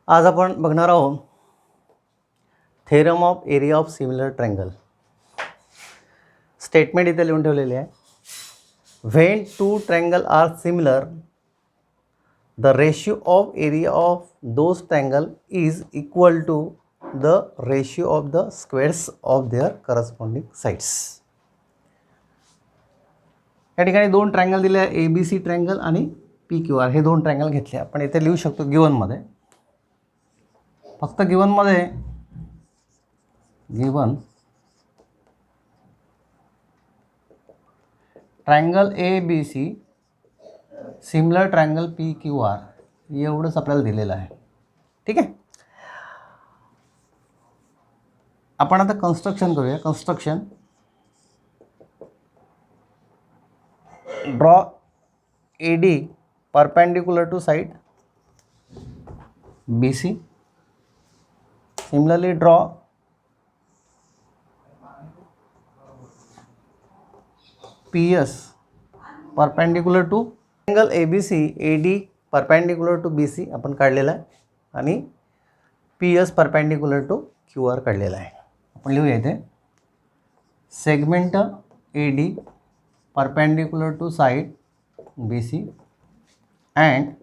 आज आपण बघणार आहोत theorem of area of similar triangle. Statement इथे लिहून ठेवलेली आहे. When two triangle are similar the ratio of area of those triangle is equal to the ratio of the squares of their corresponding sides. या ठिकाणी दोन triangle दिले आहे, A B C triangle आणि पी क्यू आर. हे दोन triangle घेतले. आपण इथे लिहू शकतो गिवनमध्ये. फक्त गिवनमध्ये triangle A B C similar triangle P Q are एवढंच आपल्याला दिलेलं आहे. ठीक आहे. आपण आता कन्स्ट्रक्शन करूया. Construction draw A D perpendicular to side B C. Similarly draw PS perpendicular to triangle ABC AD perpendicular to BC आपण काढलेला आहे आणि PS परपेंडिकुलर टू QR काढलेला आहे. आपण लिहूया इथे segment AD perpendicular to side BC and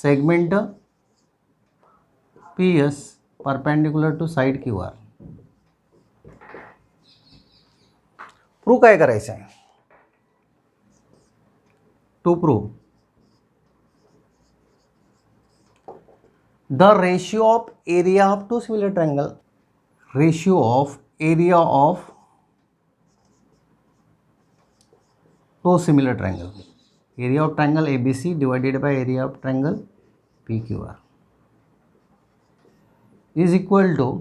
segment PS perpendicular to side QR. Prove काय करायचं आहे? To prove the ratio of area of two similar triangle. Ratio of area of two similar triangle. Area of triangle ABC divided by area of triangle PQR is equal to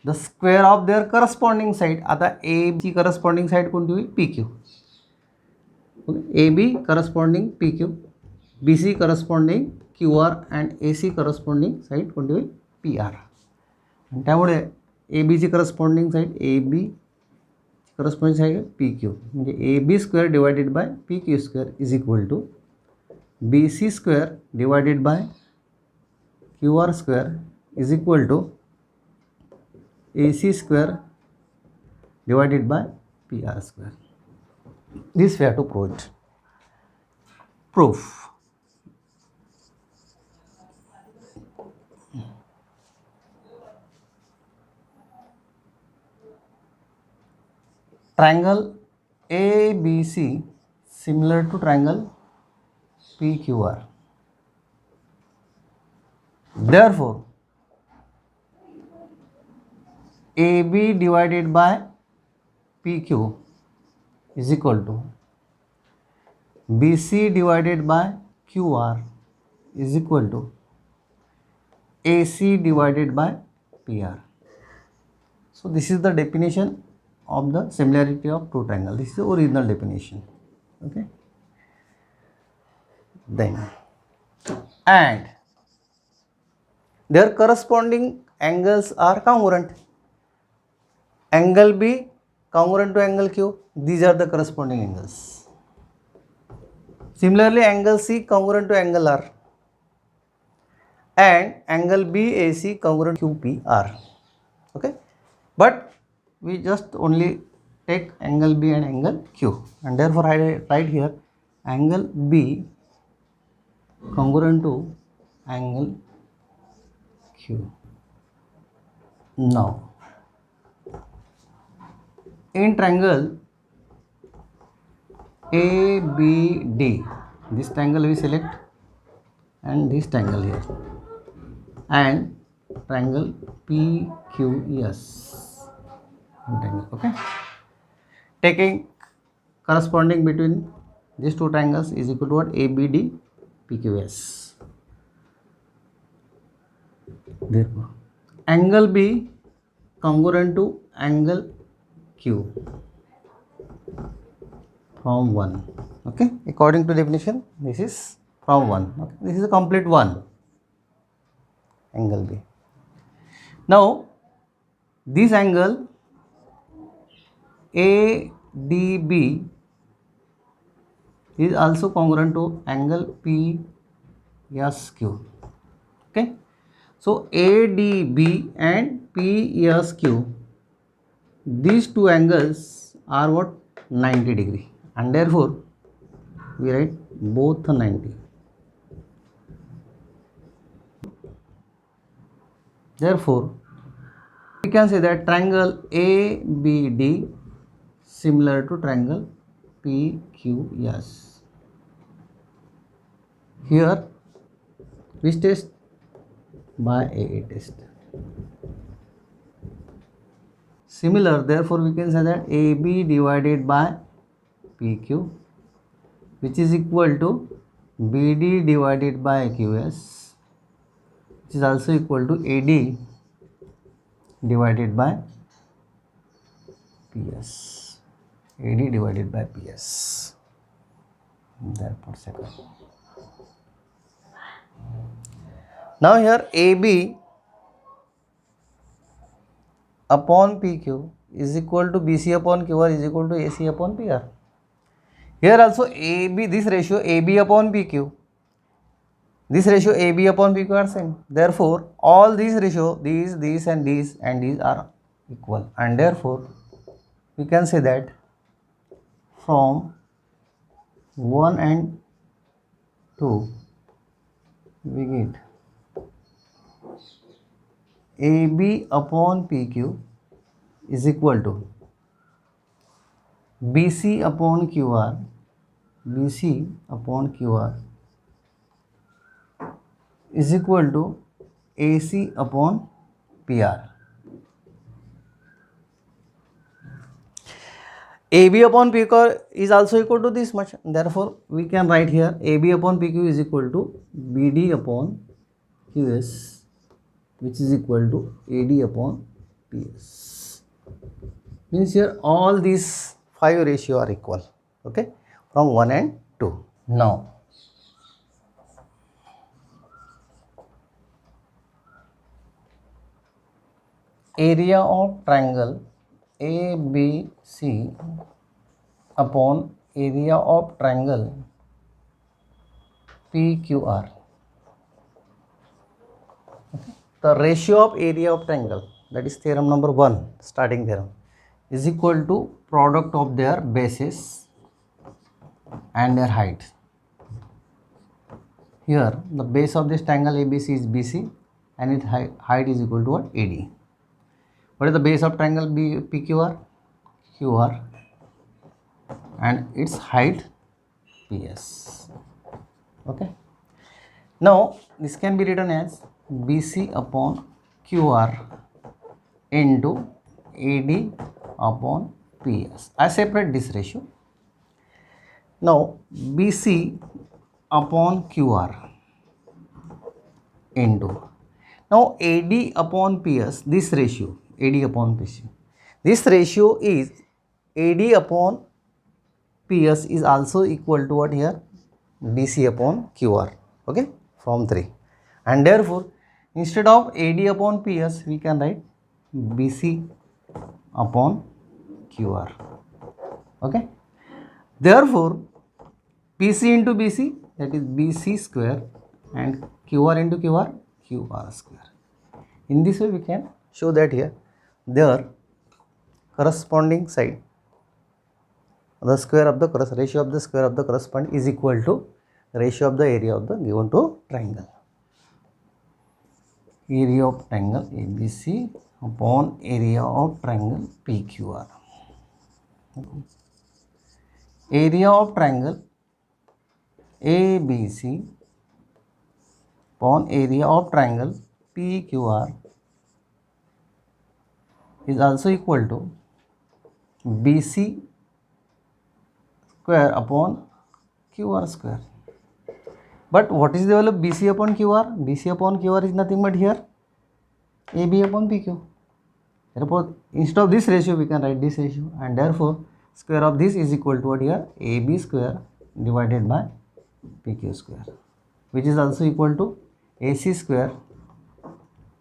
the square of their corresponding side. आता A ची corresponding side कोणती होईल? PQ. AB corresponding PQ, BC corresponding QR and AC corresponding side कोणती होईल? PR. आणि त्यामुळे AB ची corresponding side AB corresponding side PQ म्हणजे AB square divided by PQ square is equal to BC square divided by QR square is equal to AC square divided by PR square. This we have to prove it. Proof. Triangle ABC similar to triangle PQR. Therefore, AB divided by PQ is equal to BC divided by QR is equal to AC divided by PR. So this is the definition of the similarity of two triangles. This is the original definition. Okay. Then and their corresponding angles are congruent. Angle B congruent to angle Q. These are the corresponding angles. Similarly, angle C congruent to angle R and angle BAC congruent to QPR. Okay, but we just only take angle B and angle Q, and therefore I write here angle B congruent to angle Q. Now, in triangle ABD, this triangle we select and this triangle here, and triangle PQS triangle. Okay, taking corresponding between these two triangles is equal to what? ABD PQS. Therefore, angle B congruent to angle Q from 1. Okay, according to definition this is from 1. Okay, this is a complete 1 angle B. Now this angle ADB is also congruent to angle PSQ. Okay, so ADB and PSQ, these two angles are what? 90 degree, and therefore we write both 90. Therefore we can say that triangle ABD similar to triangle PQS. Here which test? By AA test. Similar, therefore we can say that AB divided by PQ, which is equal to BD divided by QS, which is also equal to AD divided by PS. AD divided by PS. Therefore second. Now here AB upon PQ is equal to BC upon QR is equal to AC upon PR. Here also AB, this ratio AB upon PQ, this ratio AB upon PQ are same. Therefore, all these ratio, these and these are equal, and therefore we can say that from 1 and 2 we get AB upon PQ is equal to BC upon QR, BC upon QR is equal to AC upon PR. AB upon PQ is also equal to this much. Therefore, we can write here AB upon PQ is equal to BD upon QS, which is equal to AD upon PS. Means here all these 5 ratio are equal. Okay, from 1 and 2. Now, area of triangle ABC upon area of triangle PQR. Okay. The ratio of area of triangle, that is theorem number 1, starting theorem, is equal to product of their bases and their height. Here the base of this triangle ABC is BC and its height is equal to what? AD. What is the base of triangle PQR? QR, and its height PS. Okay. Now this can be written as BC upon QR into AD upon PS. I separate this ratio. Now BC upon QR into, now AD upon PS, this ratio AD upon PC, this ratio is AD upon PS is also equal to what here? BC upon QR. Okay, from 3, and therefore instead of AD upon PS we can write BC upon QR. Okay, therefore PC into BC, that is BC square, and QR into QR, QR square. In this way we can show that here their corresponding side, the square of the ratio of the square of the corresponding is equal to ratio of the area of the given to triangle. Area of triangle ABC upon area of triangle PQR. Area of triangle ABC upon area of triangle PQR is also equal to BC square upon QR square. But what is the value of BC upon QR? BC upon QR is nothing but here AB upon PQ. Therefore, instead of this ratio we can write this ratio, and therefore square of this is equal to what here? AB square divided by PQ square, which is also equal to AC square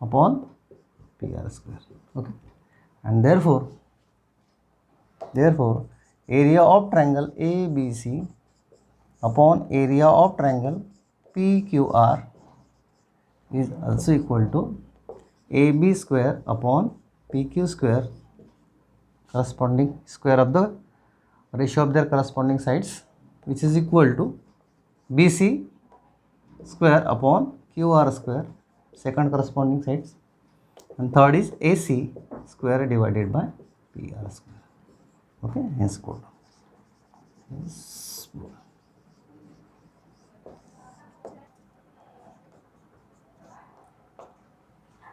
upon PR square. Okay, and therefore area of triangle ABC upon area of triangle PQR is also equal to AB square upon PQ square, corresponding square of the ratio of their corresponding sides, which is equal to BC square upon QR square, second corresponding sides, and third is AC square divided by PR square. Okay, hence code.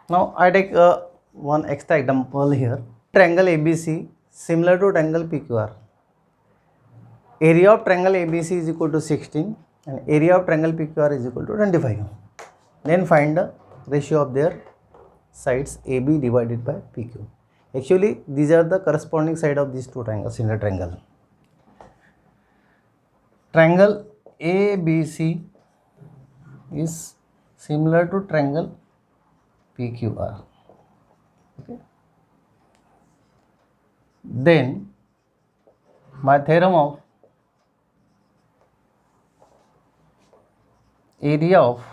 Now I take one extra example here. Triangle ABC similar to triangle PQR. Area of triangle ABC is equal to 16 and area of triangle PQR is equal to 25. Then find the ratio of their sides AB divided by PQ. Actually, these are the corresponding side of these two triangles in a triangle. Triangle ABC is similar to triangle PQR. Okay. Then, by theorem of area of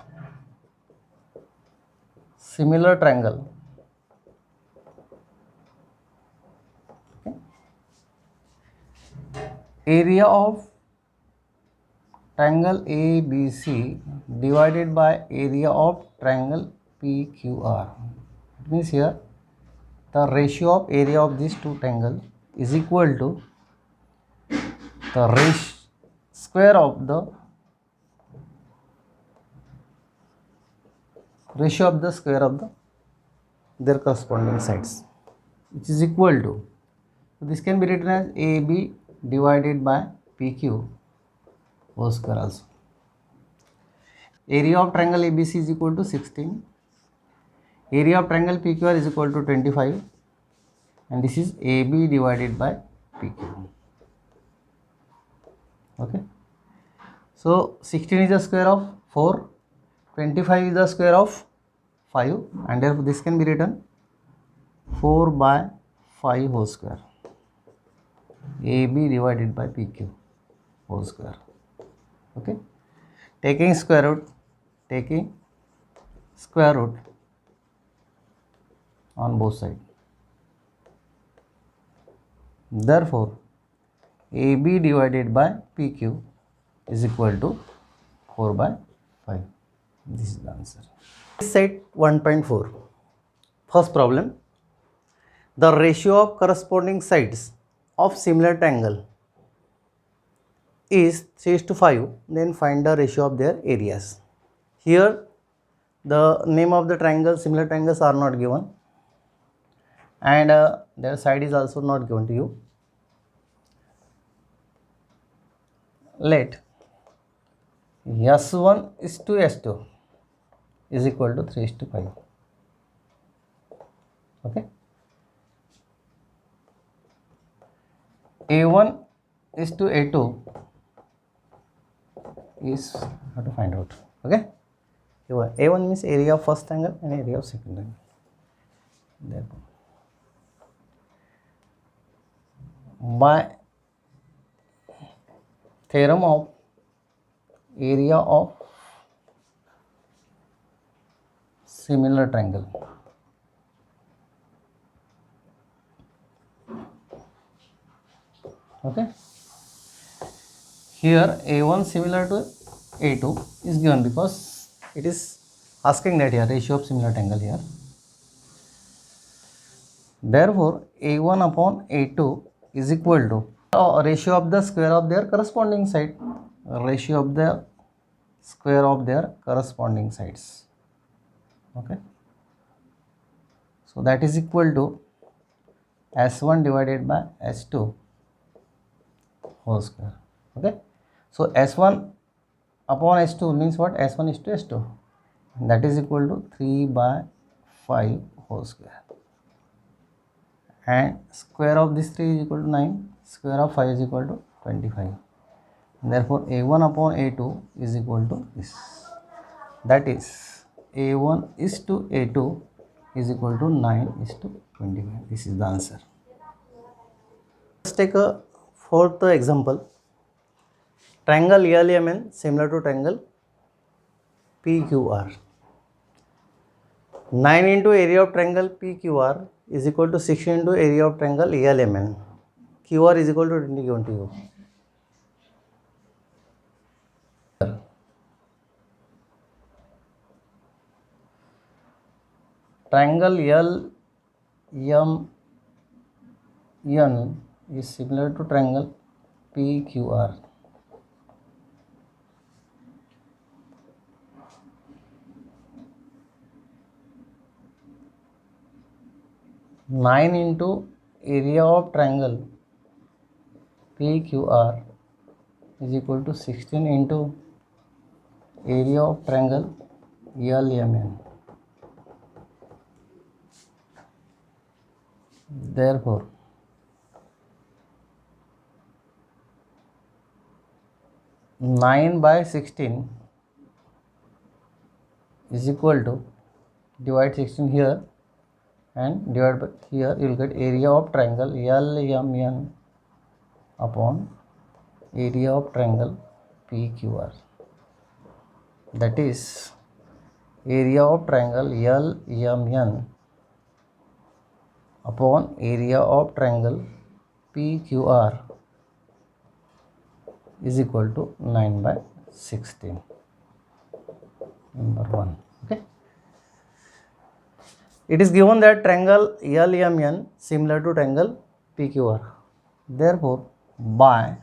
similar triangle, okay, area of triangle ABC divided by area of triangle PQR. It means here the ratio of area of these two triangles is equal to the square of the ratio of the square of their corresponding sides, which is equal to, so this can be written as AB divided by PQ whole square also. Area of triangle ABC is equal to 16, area of triangle PQR is equal to 25, and this is AB divided by PQ. Okay, so 16 is the square of 4, 25 is the square of 5, and therefore this can be written 4 by 5 whole square, AB divided by PQ whole square. Okay, taking square root on both sides. Therefore, AB divided by PQ is equal to 4 by 5. This is the answer. Set 1.4. First problem. The ratio of corresponding sides of similar triangle is 3:5. Then find the ratio of their areas. Here the name of the triangle, similar triangles are not given, and their side is also not given to you. Let S1 is to S2 is equal to 3:5. Okay. A1 is to A2 is how to find out. Okay. A1 means area of first triangle and area of second triangle. Therefore, by theorem of area of similar triangle, okay, here A1 similar to A2 is given because it is asking that here ratio of similar triangle here. Therefore, A1 upon A2 is equal to ratio of the square of their corresponding side, ratio of the square of their corresponding sides. Okay, so that is equal to S1 divided by S2 whole square. Okay, so S1 upon S2 means what? S1 is to S2, and that is equal to 3 by 5 whole square, and square of this 3 is equal to 9, square of 5 is equal to 25, and therefore A1 upon A2 is equal to this, that is A1 is to A2 is equal to 9 is to 25. This is the answer. Let's take a fourth example. Triangle LMN similar to triangle PQR. 9 into area of triangle PQR is equal to 16 into area of triangle LMN. QR is equal to 20 given to you. Triangle LMN is similar to triangle PQR. Nine into area of triangle PQR is equal to 16 into area of triangle LMN. Therefore, nine by 16 is equal to, divide 16 here and divide by here, you will get area of triangle LMN upon area of triangle PQR. That is, area of triangle LMN upon area of triangle PQR is equal to 9 by 16. Number 1. Okay. It is given that triangle LMN similar to triangle PQR. Therefore, by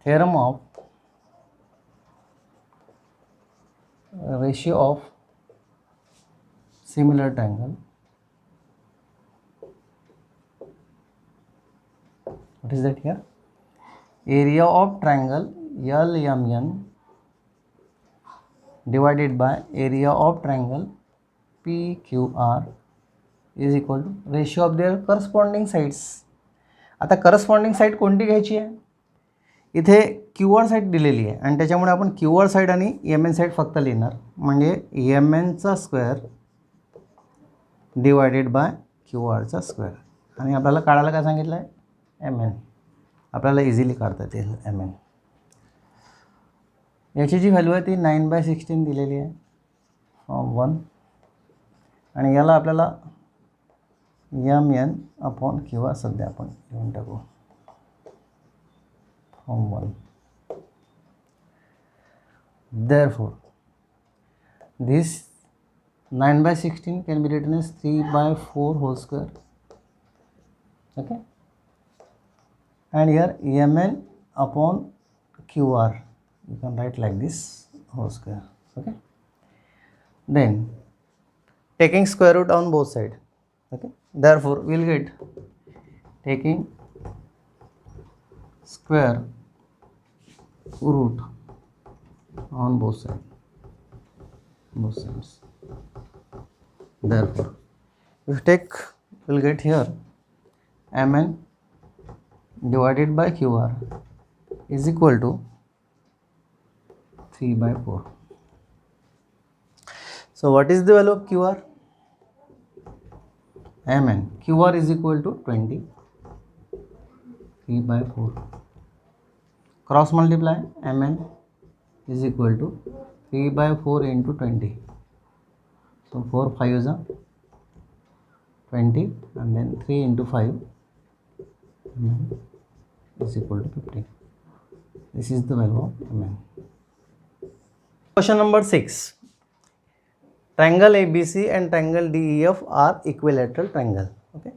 theorem of ratio of similar triangle, what is that here? Area of triangle LMN divided by area of triangle PQR is equal to ratio of their corresponding sides. आता corresponding side कोणती घ्यायची आहे? इथे QR side दिलेली आहे आणि त्याच्यामुळे आपण क्यूआर साईड आणि एम एन साईड फक्त लिहिणार, म्हणजे एम एनचा स्क्वेअर डिवायडेड बाय क्यूआरचा स्क्वेअर. आणि आपल्याला काढायला काय सांगितलं आहे? M N. आपल्याला इझिली काढता येईल एम एन. याची जी व्हॅल्यू आहे ती 9/16 दिलेली आहे फॉर्म 1 आणि याला आपल्याला एम एन अपॉन क्यूआर सध्या आपण लिहून टाकू form 1. Therefore, this 9/16 can be written as 3/4 whole square. Okay, and here mn upon qr you can write like this whole square. Okay, then taking square root on both sides. Okay, therefore we will get taking square root on both sides. Therefore, if you take, we will get here mn divided by qr is equal to 3/4. So what is the value of qr? Mn. Qr is equal to 20. 3/4. Cross multiply, mn is equal to 3/4 into 20. So 4 5s are 20 and then 3 into 5 is equal to 50. This is the value of mn. Question number 6. Triangle ABC and triangle DEF are equilateral triangle. Okay.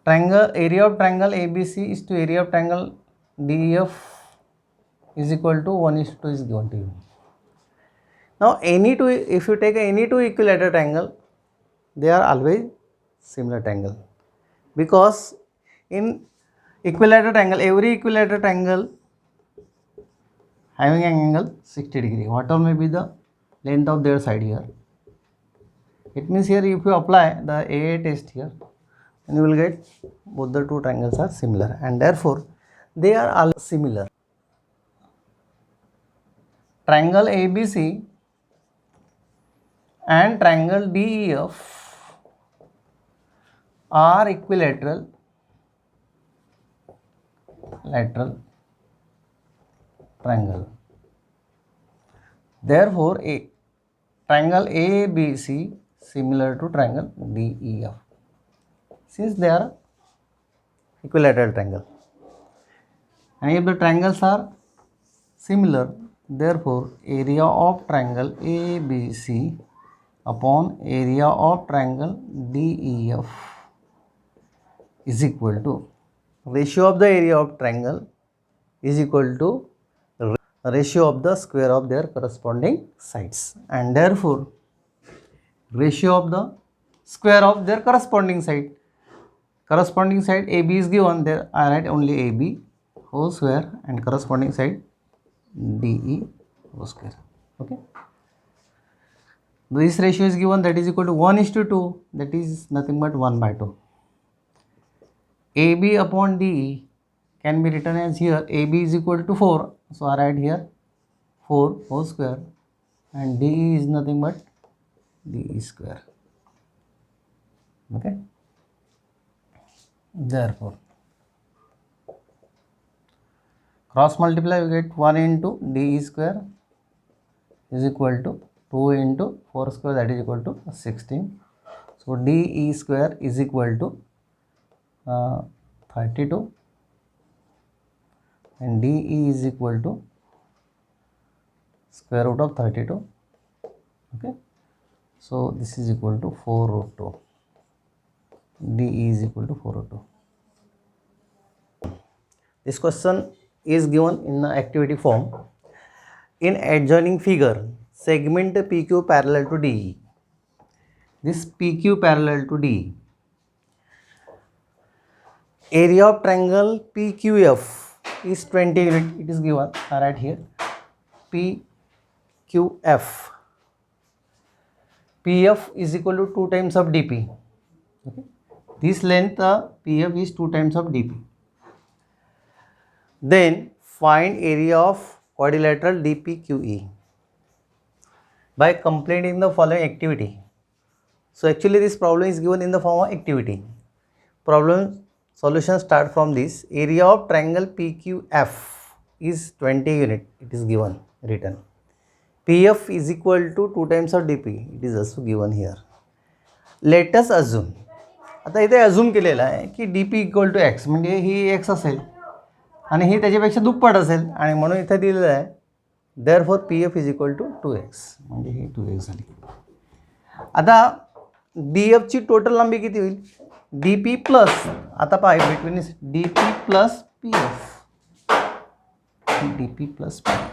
Triangle area of triangle ABC is to area of triangle DEF is equal to 1:2 is given to you. Now any two, if you take any two equilateral triangle, they are always similar triangle, because in equilateral triangle, every equilateral triangle having an angle 60 degree, whatever may be the length of their side here. It means here if you apply the AA test here, then you will get both the two triangles are similar and therefore they are all similar. Triangle ABC and triangle DEF are equilateral triangle. Therefore, a triangle ABC similar to triangle DEF, since they are equilateral triangle. And if the triangles are similar, therefore area of triangle ABC upon area of triangle DEF is equal to ratio of the area of triangle is equal to ratio of the square of their corresponding sides, and therefore ratio of the square of their corresponding side. Corresponding side AB is given, there I write only AB whole square and corresponding side DE whole square. Okay. This ratio is given, that is equal to 1:2, that is nothing but 1/2. AB upon DE can be written as here AB is equal to 4, so I write here 4 whole square, and DE is nothing but DE square. Okay. Therefore cross multiply, you get 1 into DE square is equal to 2 into 4 square, that is equal to 16. So DE square is equal to 32, and DE is equal to square root of 32. Okay. So this is equal to 4 root 2. DE is equal to 4 root 2. This question is given in the activity form. In adjoining figure, segment PQ parallel to DE. This PQ parallel to DE. Area of triangle PQF is 20 unit. It is given right here. PQF. PF is equal to 2 times of DP. Okay. This length PF is 2 times of DP. Then find area of quadrilateral DPQE by completing the following activity. So actually this problem is given in the form of activity. Problem solution start from this. Area of triangle PQF is 20 unit. It is given, written. PF is equal to 2 times of DP. It is also given here. Let us assume. आता इथे assume केलेला आहे की DP equal to x, म्हणजे ही x असेल आणि ही त्याच्यापेक्षा दुप्पट असेल, आणि म्हणून इथे दिलेलं आहे therefore PF is equal to 2x, म्हणजे ही 2x झाली. आता DF ची टोटल लांबी किती होईल? DP प्लस, आता पहा between DP plus PF, DP plus PF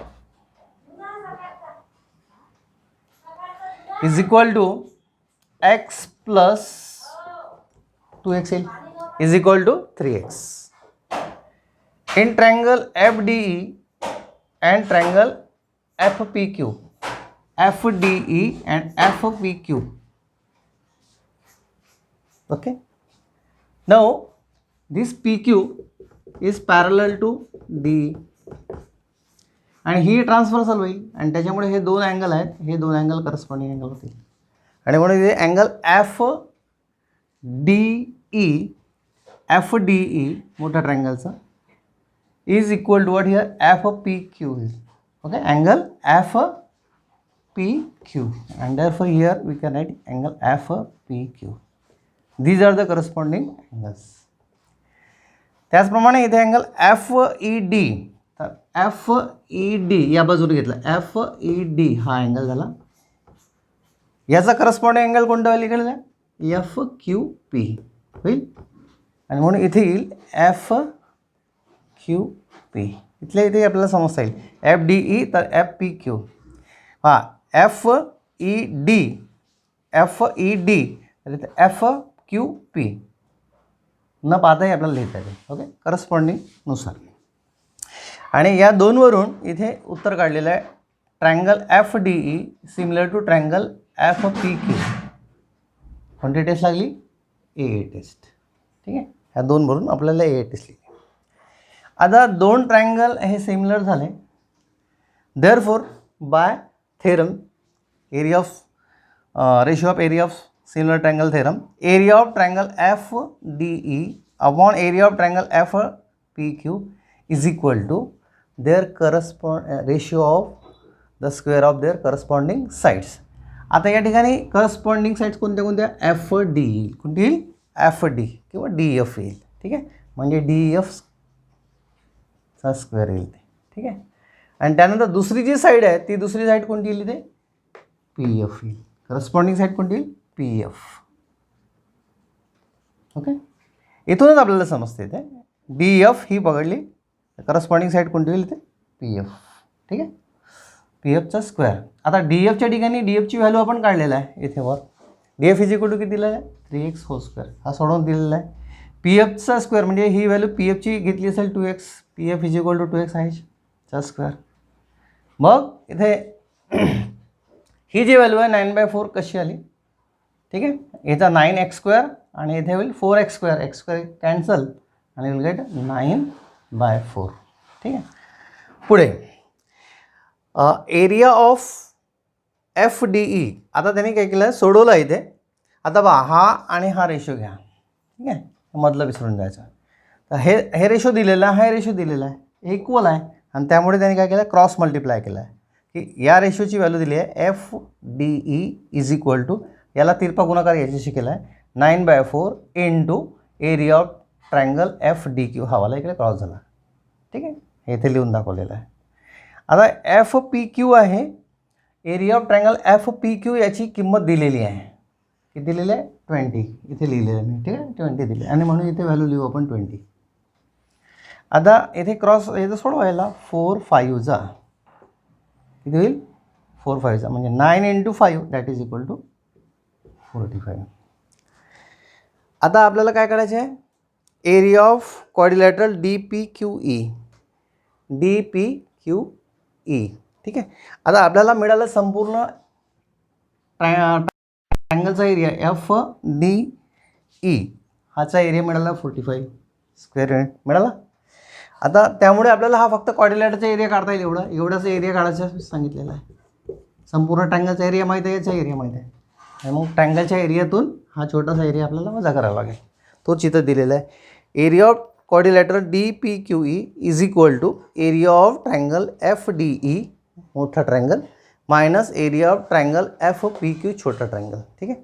is equal to x plus 2x is equal to 3x. In triangle FDE and triangle FPQ, FDE and FPQ. Okay. Now this PQ is parallel to DE आणि ही transversal होईल, आणि त्याच्यामुळे हे दोन angle आहेत, हे दोन angle corresponding angle होतील, आणि म्हणून हे अँगल FDE मोठा ट्रायंगलचा is equal to what here FPQ. Okay, angle FPQ, and therefore here we can write angle FPQ. These are the corresponding angles. त्याचप्रमाणे इथे अँगल FED, तर FED या बाजूला घेतला, FED हा अँगल झाला. याचा करस्पॉन्डिंग अँगल कोणता होईल इकडे? FQP होईल, आणि म्हणून इथे येईल FQP. इथल्या इथे आपल्याला समजता येईल FDE तर FPQ. हां, FED तर इथे FQP न पाहताही आपल्याला लिहिता येईल. ओके, करस्पॉन्डिंगनुसार. आणि या दोनवरून इथे उत्तर काढलेलं आहे. Triangle FDE similar to triangle FPQ. कोणती टेस्ट लागली? AA test. ठीक आहे, ह्या दोनवरून आपल्याला AA टेस्ट लिहिली. आता दोन ट्रायंगल हे सिमिलर झाले, therefore by theorem area of ratio of area of similar triangle theorem, area of triangle FDE upon area of triangle FPQ is equal to their correspond ratio of the square of their corresponding sides. आता या ठिकाणी corresponding sides कोणत्या कोणत्या, F D येईल. कोणती येईल, F D किंवा D F येईल. ठीक आहे, म्हणजे डी एफचा स्क्वेअर येईल ते. ठीक आहे, आणि त्यानंतर दुसरी जी साईड आहे ती दुसरी साईड कोणती येईल इथे, पी एफ येईल. करस्पॉन्डिंग साईड कोणती येईल, पी एफ. ओके, इथूनच आपल्याला समजते इथे डी एफ ही पकडली, करस्पॉन्डिंग साईड कोणती होईल इथे, पी एफ. ठीक आहे, पी एफचा स्क्वेअर. आता डी एफच्या ठिकाणी डी एफची व्हॅल्यू आपण काढलेला आहे इथे वर. D F is equal to किती दिलेला आहे, 3x होल स्क्वेअर. हा सोडवून दिलेला आहे. पी एफचा स्क्वेअर म्हणजे ही व्हॅल्यू पी एफची घेतली असेल 2x, P F is equal to 2x आहे चा स्क्वेअर. मग इथे ही जी व्हॅल्यू आहे 9/4 कशी आली. ठीक आहे, याचा 9x स्क्वेअर आणि इथे होईल 4x square, x square cancel आणि विल गेट 9/4. ठीक आहे, पुढे एरिया ऑफ एफ डी ई. आता त्यांनी काय केलं, सोडवलं इथे. आता बा हा आणि हा रेशो घ्या. ठीक आहे, मधलं विसरून जायचं. तर हे रेशो दिलेला आहे, हा रेशो दिलेला आहे, हे इक्वल आहे आणि त्यामुळे त्यांनी काय केलं, क्रॉस मल्टिप्लाय केलं आहे की या रेशोची व्हॅल्यू दिली आहे F D E is equal to, याला तिरपा गुणाकार याच्याशी केला आहे, 9/4 into area of triangle F D Q. हवाला इकडे क्रॉस झाला. ठीक आहे, हे इथे लिहून दाखवलेलं आहे. आता एफ पी क्यू आहे, area of triangle F P Q याची किंमत दिलेली आहे. किती दिलेली आहे, 20. इथे लिहिलेलं आहे मी. ठीक आहे, 20 दिले आणि म्हणून इथे व्हॅल्यू लिहू आपण 20. आता इथे क्रॉस याचं सोडवायला 4 5 जा किती होईल, 4 5 जा म्हणजे 9 into 5 that is equal to 45. आता आपल्याला काय करायचं आहे, area of quadrilateral D P Q E, D P Q E. ठीक आहे, आता आपल्याला मिळालं संपूर्ण ट्रायंगलचा एरिया एफ डी ई, हाचा एरिया मिळाला 45 स्क्वेअर युनिट मिळाला. आता त्यामुळे आपल्याला हा फक्त क्वाड्रिलॅटरचा एरिया काढता येईल. एवढाचा एरिया काढायचा सांगितलेला आहे. संपूर्ण ट्रायंगलचा एरिया माहीत आहे, याचा एरिया माहीत आहे, आणि मग ट्रायंगलच्या एरियातून हा छोटासा एरिया आपल्याला वजा करावा लागेल. तोच इथं दिलेला आहे. Area of quadrilateral D P Q E is equal to area of triangle F D E मोठा triangle minus area of triangle F P Q छोटा ट्रायंगल. ठीक आहे,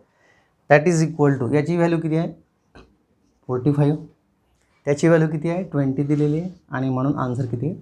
दॅट इज इक्वल टू, याची व्हॅल्यू किती आहे 45, त्याची व्हॅल्यू किती आहे 20 दिलेली आहे आणि म्हणून आन्सर किती आहे